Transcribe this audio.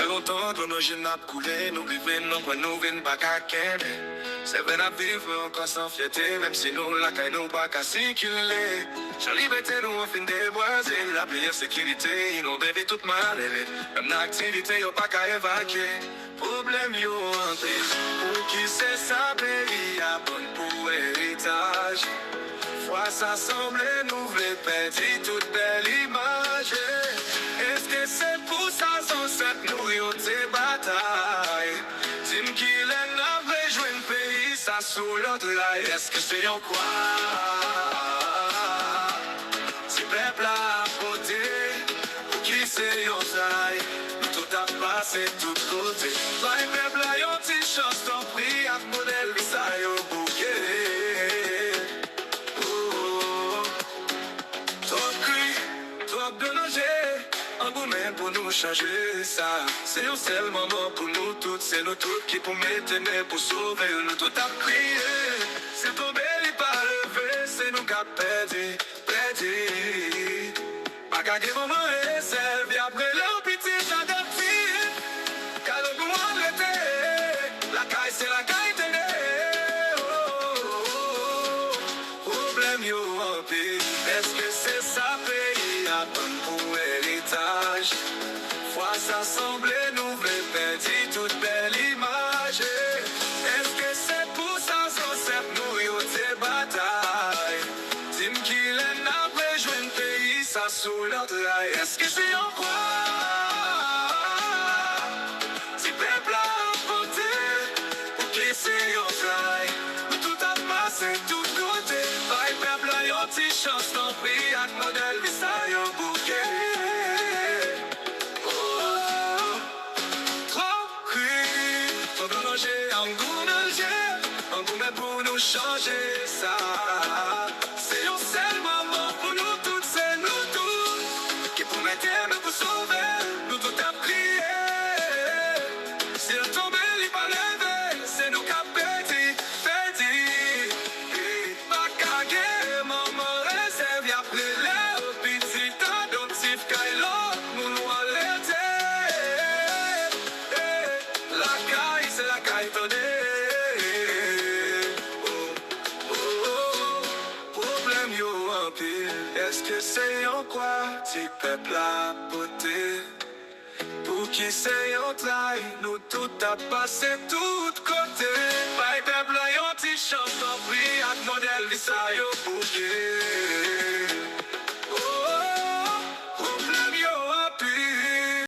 Longtemps que nos jeunes n'a coulé, nous vivons, non, quoi, nous venons pas qu'à Kende. C'est vrai à vivre encore sans fierté, même si nous, la caille, nous pas qu'à circuler. Sans liberté, nous, on fin déboiser. La meilleure sécurité, nous devons tout mal élevé. Même l'activité, y'a pas qu'à évacuer. Problème, y'a hanté. Pour qui c'est ça, pays, à bonne pour héritage. Fois ça semble nous perdre toute belle image. Est-ce que c'est pour ça sans cette nous des batailles? Dis-moi qu'il est navré jouer un pays, ça sous l'autre rail. Est-ce que c'est en quoi? Si peuple à voter, pour qui c'est en taille? Tout a passé tout côté. Bah, peuple a yon ti chance, t'en prie, à modèle, ça yon bouquet. De nager, un bout même pour nous changer ça. C'est un seul moment pour nous toutes, c'est nous toutes qui pour mettre pour sauver nous tout à prier. C'est tombé, il pas levé, c'est nous qui a perdu, perdu. Pas qu'à dire moment et servi après leur pitié, j'adapte. Car le goût en l'été, la caille c'est la caille tenée. Problème yo en pire, est-ce que c'est ça pays à bonne pour héritage? Fois ça semblait nous perdre toute belle image. Est-ce que c'est pour ça sans cette nous des batailles? Dis-moi qu'il est navré jouer un pays ça sous l'autre rail. Est-ce que c'est en quoi? Si peuple a voté, pour qui c'est en trail? Tout a passé tout côté. Bye peuple a yon ti chance t'en prie, ak modèle ça yon bouquet. Un goût pour nous changer ça. C'est un seul moment pour nous toutes, c'est nous tous qui pour mettre pour sauver, nous tout à prier. Si le tombé, il pas levé, c'est nous qui a pété, pété. Pas qu'à guerre, maman réserve, après les petits adoptifs, Kailo, nous nous alerter. La caille, c'est la caille tonnée. Est-ce que c'est en quoi si peuple a voté? Pour qui c'est en trail? Nous tout a passé tout côté. Bye peuple a yon ti chance t'en prie, ak modèle ça yo bouquet.